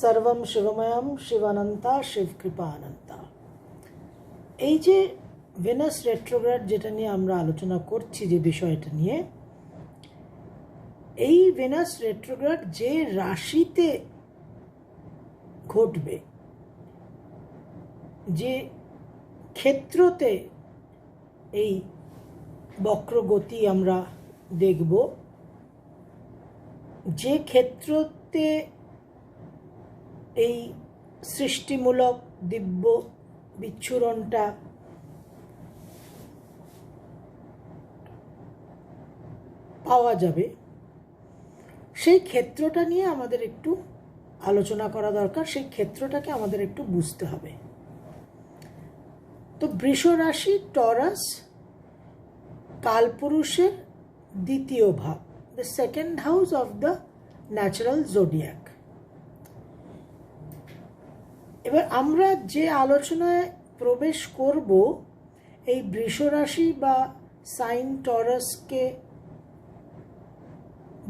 सर्वम शिवमयम शिवानंता शिव कृपा अनंता। এই যে ভেনাস রেট্রোগ্রেড যেটা নিয়ে আমরা আলোচনা করছি, যে বিষয়টা নিয়ে, এই ভেনাস রেট্রোগ্রেড যে রাশিতে ঘটবে, যে ক্ষেত্রতে এই বক্রগতি আমরা দেখব, যে ক্ষেত্রতে এই সৃষ্টিমূলক দিব্য বিচ্ছুরণটা পাওয়া যাবে, সেই ক্ষেত্রটা নিয়ে আমাদের একটু আলোচনা করা দরকার। সেই ক্ষেত্রটাকে আমাদের একটু বুঝতে হবে। তো বৃষ রাশি, টরাস, কালপুরুষের দ্বিতীয় ভাব, the second house of the natural zodiac. এবার আমরা যে আলোচনায় প্রবেশ করব, এই বৃষ রাশি বা সাইন টরাসকে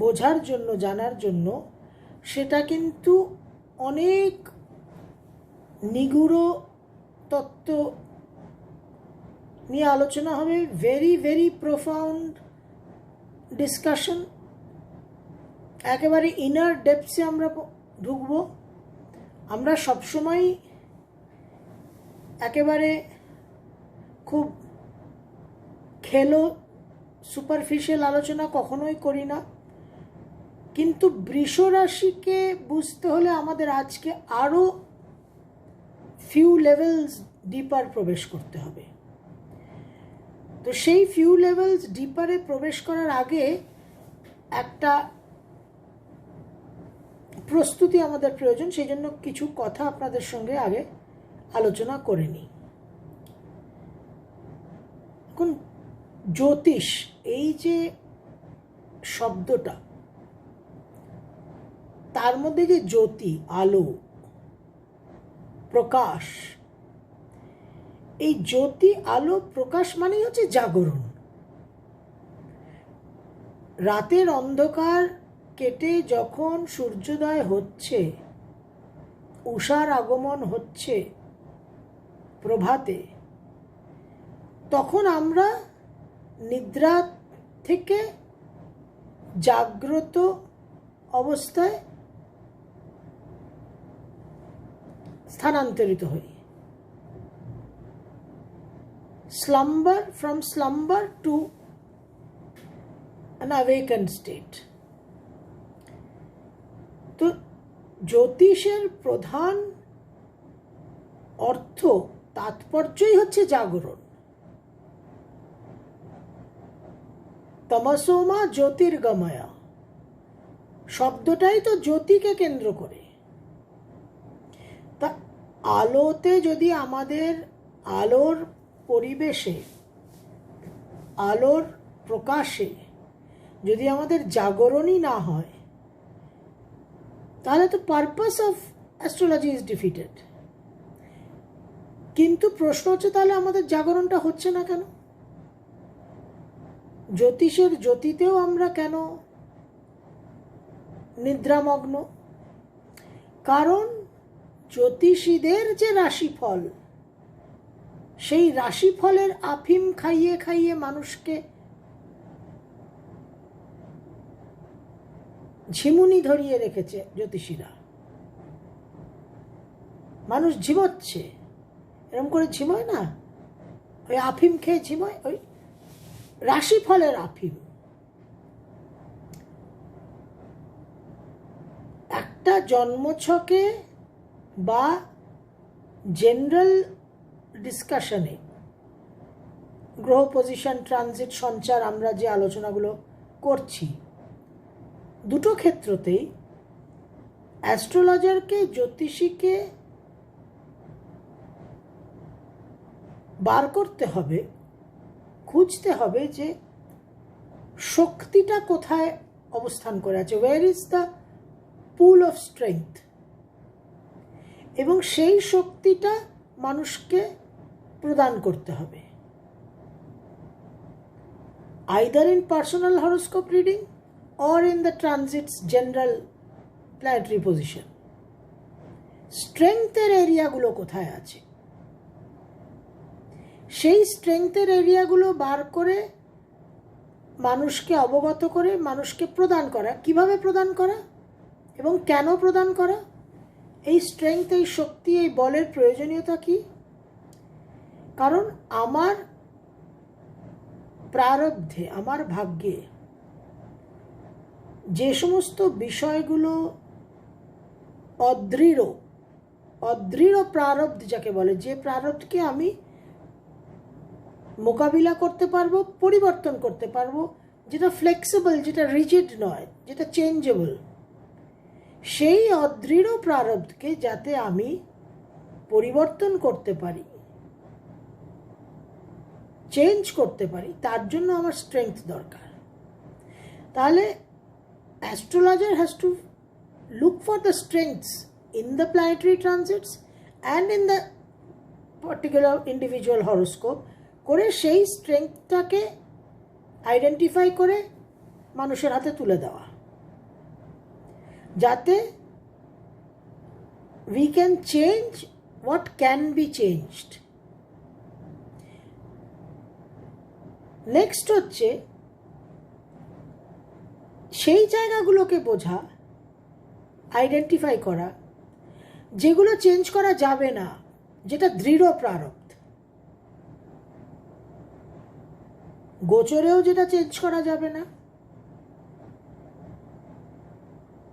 বোঝার জন্য, জানার জন্য, সেটা কিন্তু অনেক নিগূঢ় তত্ত্ব নিয়ে আলোচনা হবে। ভেরি ভেরি প্রোফাউন্ড ডিসকাশন, একেবারে ইনার ডেপথসে আমরা ঢুকব। আমরা সবসময় একেবারে খুব খেলো সুপারফিশিয়াল আলোচনা কখনোই করি না, কিন্তু বৃষ রাশিকে বুঝতে হলে আমাদের আজকে আরও ফিউ লেভেলস ডিপার প্রবেশ করতে হবে। তো সেই ফিউ লেভেলস ডিপারে প্রবেশ করার আগে একটা প্রস্তুতি আমাদের প্রয়োজন। সেই জন্য কিছু কথা আপনাদের সঙ্গে আগে আলোচনা করে নিই। এখন জ্যোতিষ, এই যে শব্দটা, তার মধ্যে যে জ্যোতি, আলো, প্রকাশ, এই জ্যোতি, আলো, প্রকাশ মানেই হচ্ছে জাগরণ। রাতের অন্ধকার কেটে যখন সূর্যোদয় হচ্ছে, উষার আগমন হচ্ছে প্রভাতে, তখন আমরা নিদ্রা থেকে জাগ্রত অবস্থায় স্থানান্তরিত হই। Slumber, from slumber to an awakened state. তো জ্যোতিষের প্রধান অর্থ, তাৎপর্যই হচ্ছে জাগরণ। তমসোমা জ্যোতির্গময়া শব্দটাই তো জ্যোতিকে কেন্দ্র করে। তা আলোতে যদি আমাদের, আলোর পরিবেশে, আলোর প্রকাশে যদি আমাদের জাগরণই না হয়, তাহলে তো purpose of astrology is defeated. কিন্তু প্রশ্ন হচ্ছে, তাহলে আমাদের জাগরণটা হচ্ছে না কেন? জ্যোতিষের জ্যোতিতেও আমরা কেন নিদ্রামগ্ন? কারণ জ্যোতিষীদের যে রাশিফল, সেই রাশিফলের আফিম খাইয়ে খাইয়ে মানুষকে ঝিমুনি ধরিয়ে রেখেছে জ্যোতিষীরা। মানুষ ঝিমোচ্ছে, এরকম করে ঝিমোয় না, ওই আফিম খেয়ে ঝিমোয়, ওই রাশিফলের আফিম। একটা জন্মছকে বা জেনারেল ডিসকাশনে, গ্রহ পজিশন, ট্রানজিট, সঞ্চার, আমরা যে আলোচনাগুলো করছি, দুটো ক্ষেত্রতেই অ্যাস্ট্রোলজারকে, জ্যোতিষীকে বার করতে হবে, খুঁজতে হবে যে শক্তিটা কোথায় অবস্থান করে আছে, where is the pool of strength, এবং সেই শক্তিটা মানুষকে প্রদান করতে হবে, either in personal horoscope reading or in the transit's general planetary position. স্ট্রেংথের এরিয়াগুলো কোথায় আছে, সেই স্ট্রেংথের এরিয়াগুলো বার করে মানুষকে অবগত করে মানুষকে প্রদান করা। কিভাবে প্রদান করা এবং কেন প্রদান করা, এই স্ট্রেংথ, এই শক্তি, এই বলের প্রয়োজনীয়তা কি? কারণ আমার প্রারব্ধে, আমার ভাগ্যে যে সমস্ত বিষয়গুলো অদৃঢ় প্রারব্ধ যাকে বলে, যে প্রারব্ধকে আমি মোকাবিলা করতে পারবো, পরিবর্তন করতে পারবো, যেটা ফ্লেক্সিবল, যেটা রিজিড নয়, যেটা চেঞ্জেবল, সেই অদৃঢ় প্রারব্ধকে যাতে আমি পরিবর্তন করতে পারি, চেঞ্জ করতে পারি, তার জন্য আমার স্ট্রেংথ দরকার। তাহলে astrologer has to look for the strengths in the planetary transits and in the particular individual horoscope, করে সেই স্ট্রেংথটাকে আইডেন্টিফাই করে মানুষের হাতে তুলে দেওয়া, যাতে we can change what can be changed. Next হচ্ছে সেই জায়গাগুলোকে বোঝা, আইডেন্টিফাই করা, যেগুলো চেঞ্জ করা যাবে না, যেটা দৃঢ় প্রারব্ধ। গোচরেও যেটা চেঞ্জ করা যাবে না,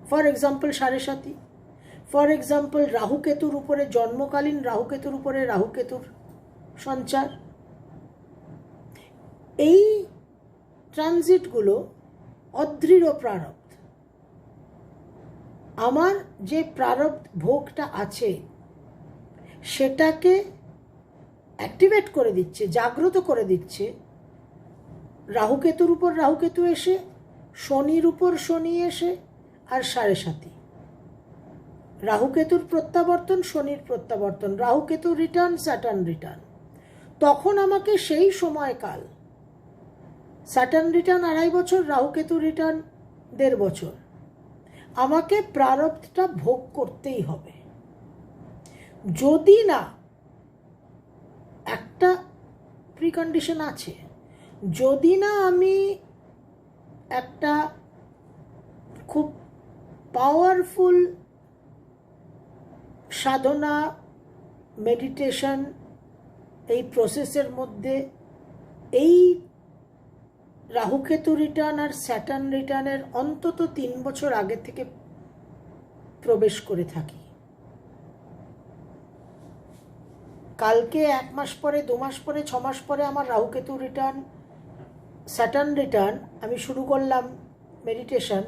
ফর এক্সাম্পল 7.5, ফর এক্সাম্পল রাহুকেতুর উপরে, জন্মকালীন রাহুকেতুর উপরে রাহুকেতুর সঞ্চার, এই ট্রানজিটগুলো অদৃঢ় প্রারব্ধ। আমার যে প্রারব্ধ ভোগটা আছে সেটাকে অ্যাক্টিভেট করে দিচ্ছে, জাগ্রত করে দিচ্ছে রাহুকেতুর উপর রাহুকেতু এসে, শনির উপর শনি এসে, আর 7.5। রাহুকেতুর প্রত্যাবর্তন, শনির প্রত্যাবর্তন, রাহুকেতু রিটার্ন, স্যাটার্ন রিটার্ন। তখন আমাকে সেই সময়কাল, স্যাটার্ন রিটার্ন 2.5 বছর, রাহুকেতু রিটার্ন 1.5 বছর, আমাকে প্রারব্ধটা ভোগ করতেই হবে। যদি না, একটা প্রিকন্ডিশন আছে, যদি না আমি একটা খুব পাওয়ারফুল সাধনা, মেডিটেশন, এই প্রসেসের মধ্যে এই রাহুকেতু রিটার্ন আর স্যাটার্ন রিটার্নের অন্তত 3 বছর আগে থেকে প্রবেশ করে থাকি। কালকে 1 মাস পরে, 2 মাস পরে, 6 মাস পরে আমার রাহুকেতু রিটার্ন, স্যাটার্ন রিটার্ন, আমি শুরু করলাম মেডিটেশন,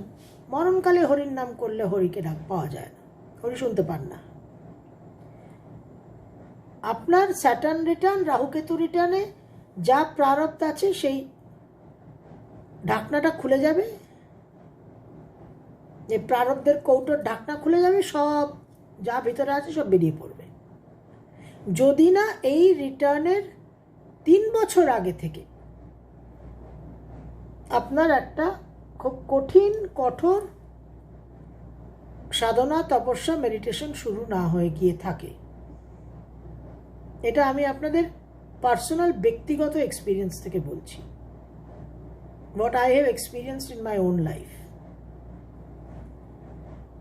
মরণকালে হরির নাম করলে হরিকে ডাক পাওয়া যায় না, হরি শুনতে পান না। আপনার স্যাটার্ন রিটার্ন, রাহুকেতু রিটার্নে যা প্রারব্ধ আছে সেই ঢাকনাটা খুলে যাবে, যে প্রারব্ধের কৌটোর ঢাকনা খুলে যাবে, সব যা ভিতরে আছে সব বেরিয়ে পড়বে। যদি না এই রিটার্নের 3 বছর আগে থেকে আপনার একটা খুব কঠিন, কঠোর সাধনা, তপস্যা, মেডিটেশন শুরু না হয়ে গিয়ে থাকে। এটা আমি আপনাদের পার্সোনাল, ব্যক্তিগত এক্সপিরিয়েন্স থেকে বলছি, what I have experienced in my own life.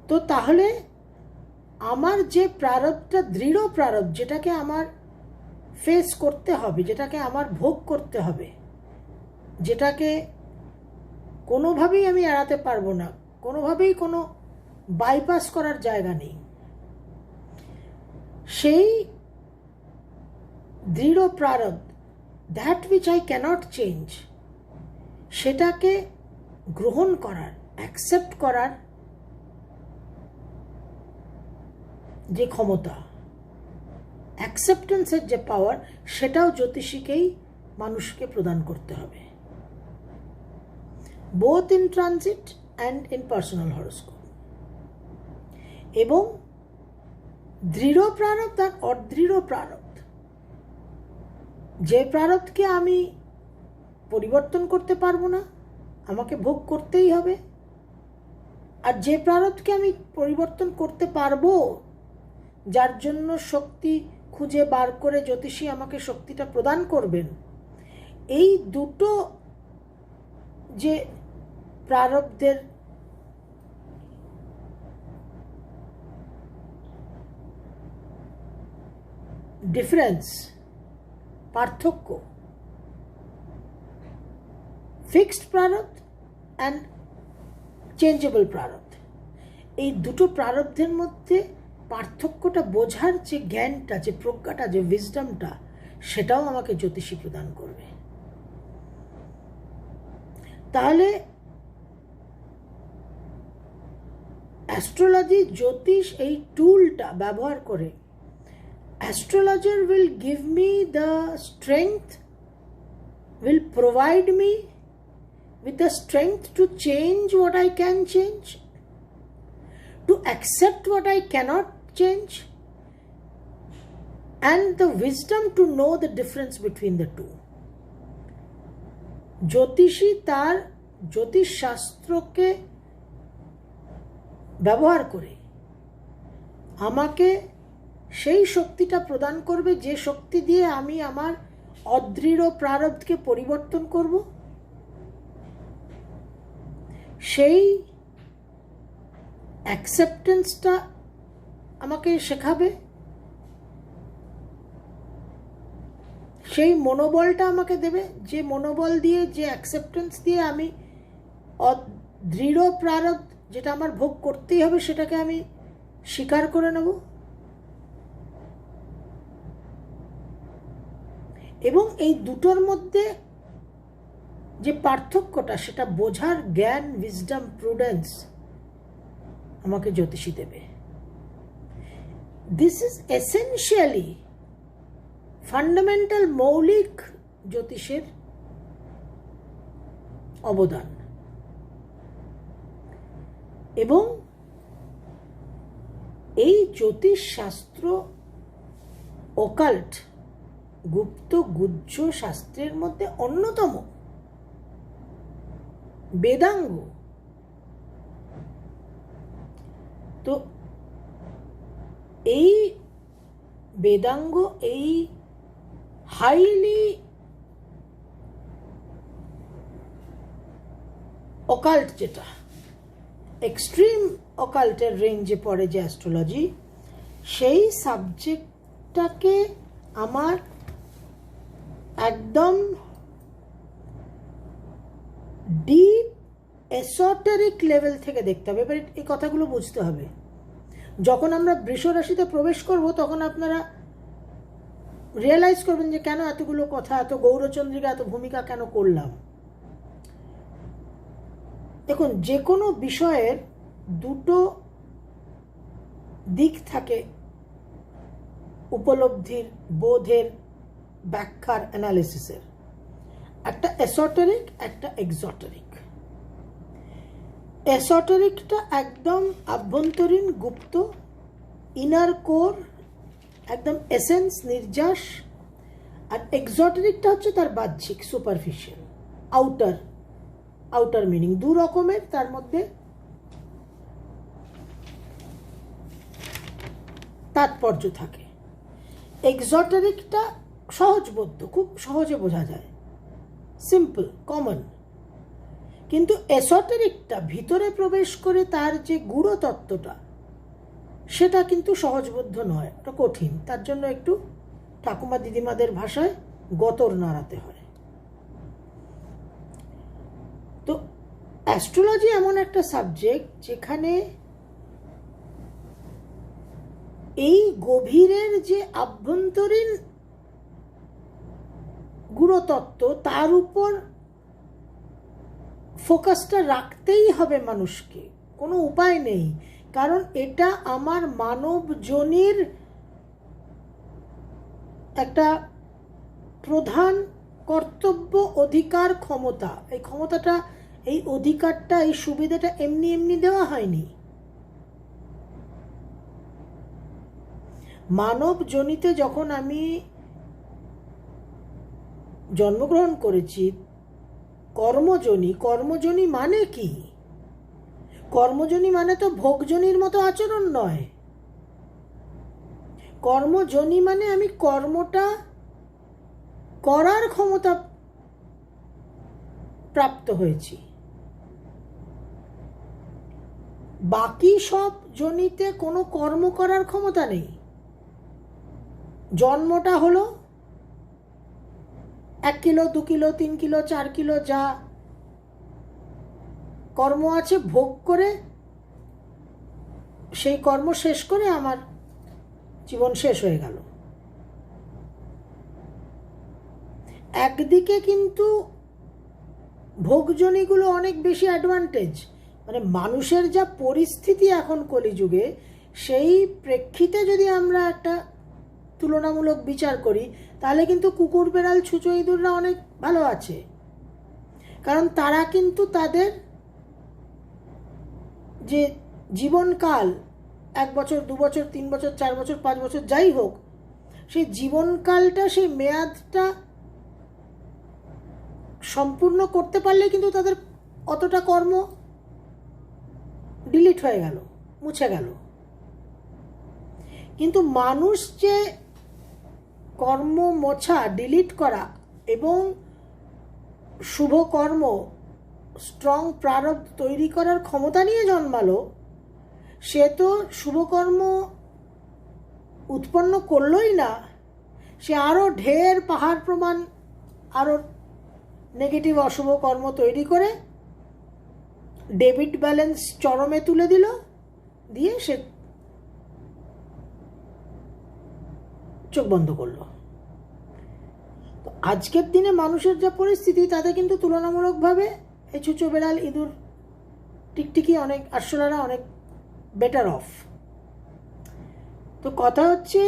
তো তাহলে আমার যে প্রারব্ধটা দৃঢ় প্রারব্ধ, যেটাকে আমার ফেস করতে হবে, যেটাকে আমার ভোগ করতে হবে, যেটাকে কোনোভাবেই আমি এড়াতে পারবো না, কোনোভাবেই কোনো বাইপাস করার জায়গা নেই, সেই দৃঢ় প্রারব্ধ, that which I cannot change, সেটাকে গ্রহণ করার, অ্যাকসেপ্ট করার যে ক্ষমতা, অ্যাকসেপ্টেন্সের যে পাওয়ার, সেটাও জ্যোতিষীকেই মানুষকে প্রদান করতে হবে, both in transit and in personal horoscope. এবং দৃঢ় প্রারব্ধ আর অদৃঢ় প্রারব্ধ, যে প্রারব্ধকে আমি পরিবর্তন করতে পারবো না, আমাকে ভোগ করতেই হবে, আর যে প্রারব্ধকে আমি পরিবর্তন করতে পারবো, যার জন্য শক্তি খুঁজে বার করে জ্যোতিষী আমাকে শক্তিটা প্রদান করবেন, এই দুটো যে প্রারব্ধের ডিফারেন্স, পার্থক্য, ফিক্সড প্রারব্ধ অ্যান্ড চেঞ্জেবল প্রারব্ধ, এই দুটো প্রারব্ধের মধ্যে পার্থক্যটা বোঝার যে জ্ঞানটা, যে প্রজ্ঞাটা, যে উইজডমটা, সেটাও আমাকে জ্যোতিষী প্রদান করবে। তাহলে অ্যাস্ট্রোলজি, জ্যোতিষ এই টুলটা ব্যবহার করে astrologer will give me the strength, will provide me with the strength to change what I can change, to accept what I cannot change, and the wisdom to know the difference between the two. জ্যোতিষী তার জ্যোতিষ শাস্ত্রকে ব্যবহার করে আমাকে সেই শক্তিটা প্রদান করবে, যে শক্তি দিয়ে আমি আমার অদৃঢ় প্রারব্ধকে পরিবর্তন করব, সেই অ্যাকসেপ্টেন্সটা আমাকে শেখাবে, সেই মনোবলটা আমাকে দেবে, যে মনোবল দিয়ে, যে অ্যাকসেপ্টেন্স দিয়ে আমি দৃঢ় প্রারব্ধ যেটা আমার ভোগ করতেই হবে সেটাকে আমি স্বীকার করে নেব। এবং এই দুটোর মধ্যে যে পার্থক্যটা, সেটা বোঝার জ্ঞান, উইজডম, প্রুডেন্স আমাকে জ্যোতিষী দেবে। দিস ইজ এসেনশিয়ালি ফান্ডামেন্টাল, মৌলিক জ্যোতিষের অবদান। এবং এই জ্যোতিষ শাস্ত্র অকাল্ট, গুপ্ত গুহ্য শাস্ত্রের মধ্যে অন্যতম। বেদাঙ্গ, তো এই বেদাঙ্গ, এই হাইলি অকাল্ট, যেটা এক্সট্রিম অকাল্টের রেঞ্জে পড়ে যে অ্যাস্ট্রোলজি, সেই সাবজেক্টটাকে আমার একদম ডিপ এসোটেরিক লেভেল থেকে দেখতে হবে। এবার এই কথাগুলো বুঝতে হবে। যখন আমরা বৃষ রাশিতে প্রবেশ করব, তখন আপনারা রিয়েলাইজ করবেন যে কেন এতগুলো কথা, এত গৌরচন্দ্রিকা, এত ভূমিকা কেন করলাম। দেখুন, যে কোনো বিষয়ের দুটো দিক থাকে উপলব্ধির, বোধের, ব্যাখ্যার, অ্যানালিসিসের। একটা এসোটেরিক, একটা এক্সোটেরিক। এসোটেরিকটা একদম আভ্যন্তরীণ, গুপ্ত, ইনার কোর, একদম এসেন্স, নির্যাস। আর এক্সোটেরিকটা হচ্ছে তার বাহ্যিক, সুপারফিশিয়াল, আউটার মিনিং। দু রকমের তার মধ্যে তাৎপর্য থাকে। এক্সোটেরিকটা সহজবোধ্য, খুব সহজে বোঝা যায়, সিম্পল, কমন। কিন্তু এসোটেরিকটা ভিতরে প্রবেশ করে তার যে গূঢ় তত্ত্বটা, সেটা কিন্তু সহজবোধ্য নয়, ওটা কঠিন। তার জন্য একটু ঠাকুমা দিদিমাদের ভাষায় গতর নাড়াতে হয়। তো অ্যাস্ট্রোলজি এমন একটা সাবজেক্ট যেখানে এই গভীরের যে আভ্যন্তরীণ গূঢ়তত্ত্ব, তার উপর ফোকাসটা রাখতেই হবে মানুষকে, কোনো উপায় নেই। কারণ এটা আমার মানব জনির একটা প্রধান কর্তব্য, অধিকার, ক্ষমতা। এই ক্ষমতাটা, এই অধিকারটা, এই সুবিধাটা এমনি এমনি দেওয়া হয়নি। মানব জনিতে যখন আমি জন্মগ্রহণ করেছি, কর্মজনী মানে কি? কর্মজনী মানে তো ভোগজনীর মতো আচরণ নয়। কর্মজনী মানে আমি কর্মটা করার ক্ষমতা প্রাপ্ত হয়েছি। বাকি সব জনিতে কোনো কর্ম করার ক্ষমতা নেই। জন্মটা হলো 1 কিলো 2 কিলো 3 কিলো 4 কিলো যা কর্ম আছে ভোগ করে সেই কর্ম শেষ করে আমার জীবন শেষ হয়ে গেল। একদিকে কিন্তু ভোগজনীগুলো অনেক বেশি অ্যাডভান্টেজ, মানে মানুষের যা পরিস্থিতি এখন কলিযুগে সেই প্রেক্ষিতে যদি আমরা একটা তুলনামূলক বিচার করি তাহলে কিন্তু কুকুর বেড়াল ছুঁচো ইঁদুররা অনেক ভালো আছে, কারণ তারা কিন্তু তাদের যে জীবনকাল 1 বছর 2 বছর 3 বছর 4 বছর 5 বছর যাই হোক, সেই জীবনকালটা সেই মেয়াদটা সম্পূর্ণ করতে পারলে কিন্তু তাদের অতটা কর্ম ডিলিট হয়ে গেল, মুছে গেল। কিন্তু মানুষ যে কর্ম মোছা ডিলিট করা এবং শুভ কর্ম স্ট্রং প্রারব্ধ তৈরি করার ক্ষমতা নিয়ে জন্মালো, সে তো শুভকর্ম উৎপন্ন করলই না, সে আরও ঢের পাহাড় প্রমাণ আরও নেগেটিভ অশুভ কর্ম তৈরি করে ডেবিট ব্যালেন্স চরমে তুলে দিল, দিয়ে সে চোখ বন্ধ করলো। তো আজকের দিনে মানুষের যা পরিস্থিতি তাতে কিন্তু তুলনামূলকভাবে এই ছুঁচো বেড়াল ইঁদুর টিকটিকি অনেক আরশোলারা অনেক বেটার অফ। তো কথা হচ্ছে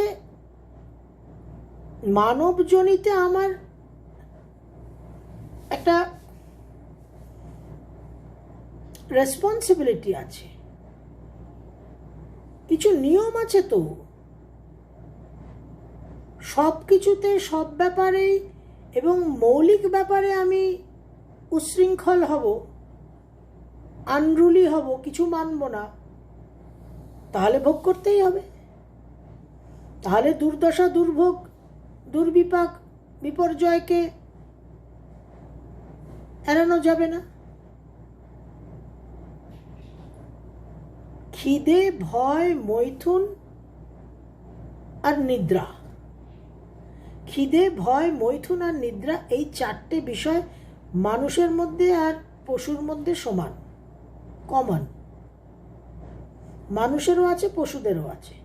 মানবজনিতে আমার একটা রেসপন্সিবিলিটি আছে, কিছু নিয়ম আছে। তো সব কিছুতে সব ব্যাপারেই এবং মৌলিক ব্যাপারে আমি উচ্ছৃঙ্খল হব, আনরুলি হব, কিছু মানব না, তাহলে ভোগ করতেই হবে। তাহলে দুর্দশা দুর্ভোগ দুর্বিপাক বিপর্যয়কে এড়ানো যাবে না। খিদে ভয় মৈথুন আর নিদ্রা, খিদে ভয় মৈথুন আর নিদ্রা এই 4টে বিষয় মানুষের মধ্যে আর পশুর মধ্যে সমান, কমন। মানুষেরও আছে পশুদেরও আছে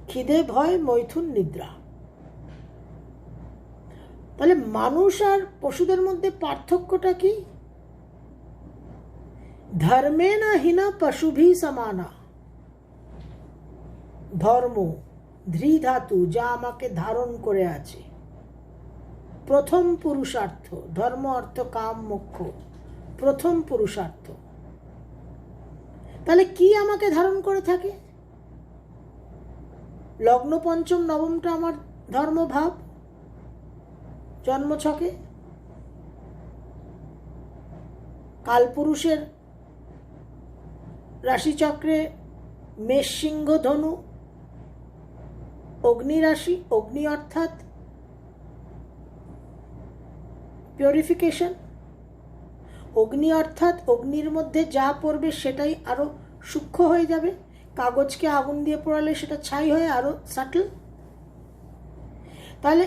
খিদে ভয় মৈথুন নিদ্রা। তাহলে মানুষ আর পশুদের মধ্যে পার্থক্যটা কি? ধর্মে না হিনা পশুভি সমানা। ধর্ম ধৃ ধাতু যা আমাকে ধারণ করে আছে, প্রথম পুরুষার্থ, ধর্ম অর্থ কাম মোক্ষ, প্রথম পুরুষার্থ। তাহলে কি আমাকে ধারণ করে থাকে? লগ্ন পঞ্চম নবমটা আমার ধর্মভাব জন্মছকে, কালপুরুষের রাশিচক্রে মেষ সিংহ ধনু অগ্নি রাশি, অগ্নি অর্থাৎ পিউরিফিকেশন, অগ্নি অর্থাৎ অগ্নির মধ্যে যা পড়বে সেটাই আরো সূক্ষ্ম হয়ে যাবে, কাগজকে আগুন দিয়ে পোড়ালে সেটা ছাই হয়ে আরো সাটল। তাহলে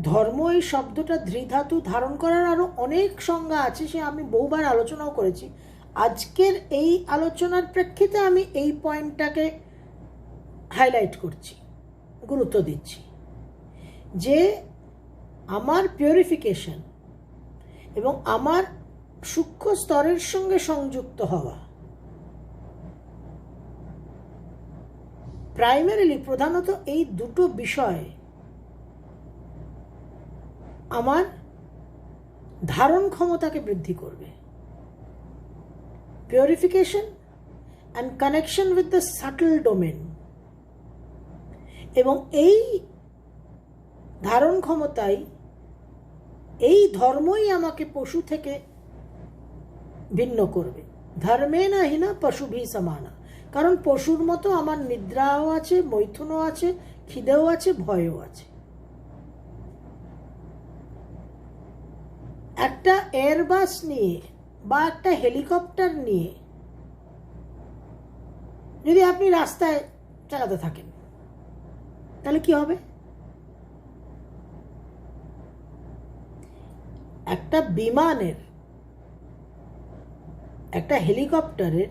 ধর্ম এই শব্দটা ধৃধাতু ধারণ করার আরো অনেক সংজ্ঞা আছে, সে আমি বহুবার আলোচনাও করেছি। আজকের এই আলোচনার প্রেক্ষিতে আমি এই পয়েন্টটাকে হাইলাইট করছি, গুরুত্ব দিচ্ছি, যে আমার পিউরিফিকেশন এবং আমার সূক্ষ্ম স্তরের সঙ্গে সংযুক্ত হওয়া প্রাইমারিলি প্রধানত এই দুটো বিষয় আমার ধারণ ক্ষমতাকে বৃদ্ধি করবে। Purification and connection with the subtle domain. এবং এই ধারণ ক্ষমতাই, এই ধর্মই আমাকে পশু থেকে ভিন্ন করবে। ধর্মে না হিনা পশুভি সমানা। কারণ পশুর মতো আমার নিদ্রাও আছে, মৈথুনও আছে, খিদেও আছে, ভয়ও আছে। একটা এয়ারবাস নিয়ে বা একটা হেলিকপ্টার নিয়ে যদি আপনি রাস্তায় চালাতে থাকেন, তাহলে কি হবে? একটা বিমানের, একটা হেলিকপ্টারের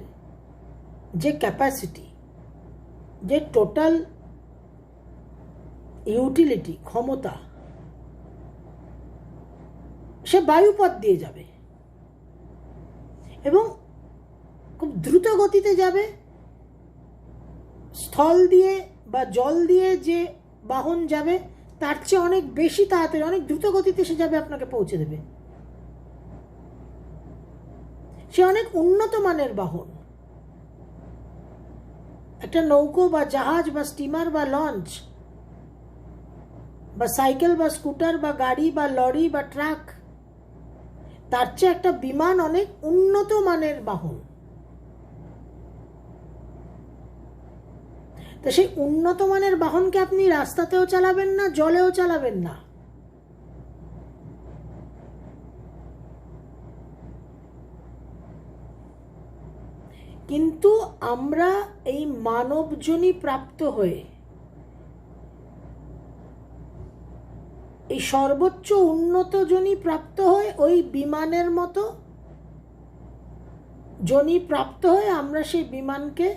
যে ক্যাপাসিটি, যে টোটাল ইউটিলিটি, ক্ষমতা, সে বায়ুপথ দিয়ে যাবে এবং খুব দ্রুত গতিতে যাবে। স্থল দিয়ে বা জল দিয়ে যে বাহন যাবে তার চেয়ে অনেক বেশি তাড়াতাড়ি, অনেক দ্রুত গতিতে সে যাবে, আপনাকে পৌঁছে দেবে। সে অনেক উন্নত মানের বাহন। একটা নৌকো বা জাহাজ বা স্টিমার বা লঞ্চ বা সাইকেল বা স্কুটার বা গাড়ি বা লরি বা ট্রাক, তার চেয়ে একটা বিমান অনেক উন্নত মানের বাহন। তো সেই উন্নত মানের বাহনকে আপনি রাস্তাতেও চালাবেন না, জলেও চালাবেন না। কিন্তু আমরা এই মানবজনী প্রাপ্ত হয়ে, এই সর্বোচ্চ উন্নত জনি প্রাপ্ত হয়ে, ওই বিমানের মতো জনি প্রাপ্ত হয়ে আমরা সেই বিমানকে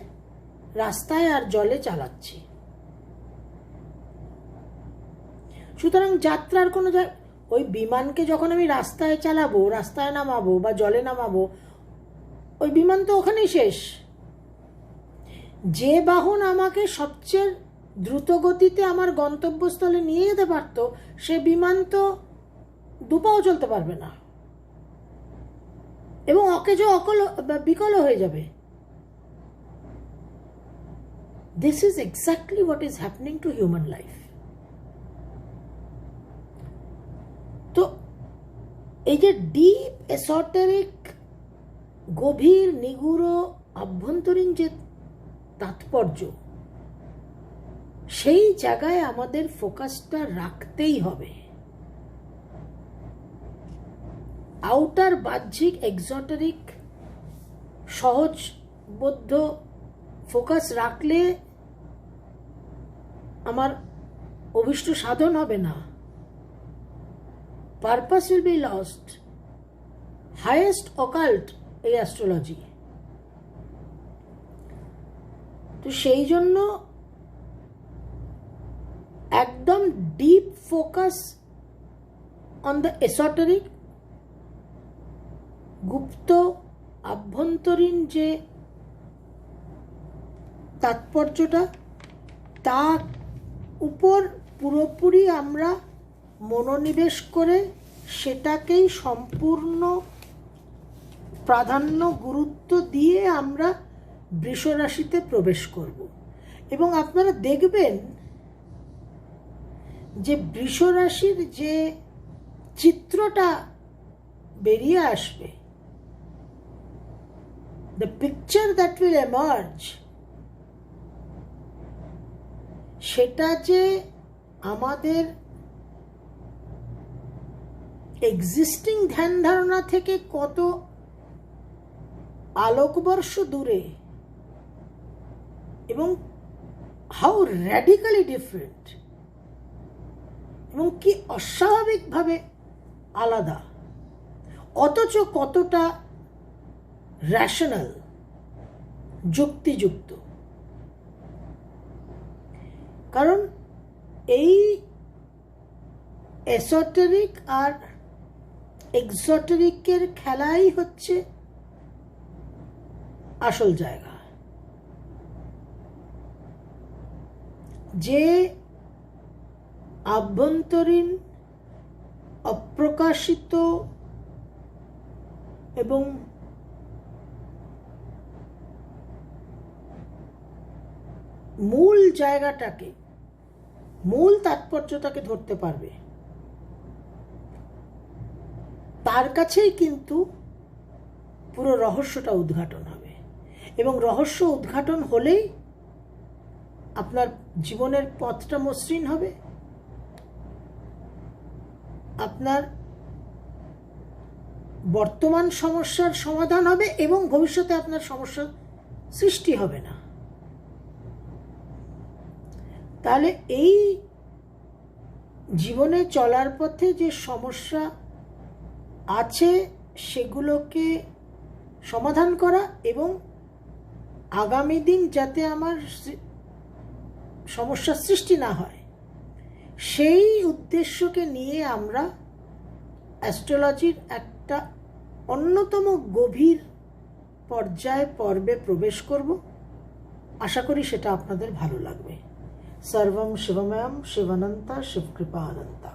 রাস্তায় আর জলে চালাচ্ছি। সুতরাং যাত্রার কোনো ওই বিমানকে যখন আমি রাস্তায় চালাবো, রাস্তায় নামাবো বা জলে নামাবো, ওই বিমান তো ওখানেই শেষ। যে বাহন আমাকে সবচেয়ে দ্রুত গতিতে আমার গন্তব্যস্থলে নিয়ে যেতে পারত, সে বিমান তো দুপাও চলতে পারবে না এবং অকেজো বিকল হয়ে যাবে। This is exactly what is happening to human life. তো এই যে ডিপ এসোটেরিক, গভীর নিগূঢ় আভ্যন্তরীণ যে তাৎপর্য, সেই জায়গায় আমাদের ফোকাসটা রাখতেই হবে। আউটার, বাহ্যিক, এক্সোটেরিক, সহজবোধ্য ফোকাস রাখলে আমার অভিষ্ট সাধন হবে না। Purpose will be lost. Highest occult এই অ্যাস্ট্রোলজি। তো সেই জন্য একদম deep focus on the esoteric, গুপ্ত আভ্যন্তরীণ যে তাৎপর্যটা, তার উপর পুরোপুরি আমরা মনোনিবেশ করে সেটাকেই সম্পূর্ণ প্রাধান্য, গুরুত্ব দিয়ে আমরা বৃষ রাশিতে প্রবেশ করব। এবং আপনারা দেখবেন যে বৃষ রাশির যে চিত্রটা বেরিয়ে আসবে, the picture that will emerge, সেটা যে আমাদের এক্সিস্টিং ধ্যান ধারণা থেকে কত আলোকবর্ষ দূরে এবং হাউ র্যাডিক্যালি ডিফারেন্ট এবং কি অস্বাভাবিকভাবে আলাদা, অথচ কতটা র্যাশনাল, যুক্তিযুক্ত। কারণ এই এসোটেরিক আর এক্সোটেরিকের খেলাই হচ্ছে আসল জায়গা। যে আভ্যন্তরীণ, অপ্রকাশিত এবং মূল জায়গাটাকে, মূল তাৎপর্যটাকে ধরতে পারবে, তার কাছেই কিন্তু পুরো রহস্যটা উদ্ঘাটন হবে। এবং রহস্য উদ্ঘাটন হলেই আপনার জীবনের পথটা মসৃণ হবে, আপনার বর্তমান সমস্যার সমাধান হবে এবং ভবিষ্যতে আপনার সমস্যার সৃষ্টি হবে না। তাহলে এই জীবনে চলার পথে যে সমস্যা আছে সেগুলোকে সমাধান করা এবং আগামী দিন যাতে আমার সমস্যার সৃষ্টি না হয় সেই উদ্দেশ্যকে নিয়ে আমরা অ্যাস্ট্রোলজির একটা অন্যতম গভীর পর্বে প্রবেশ করব। আশা করি সেটা আপনাদের ভালো লাগবে। সর্বম শিবময়ম শিবানন্তা শিবকৃপা অনন্তা।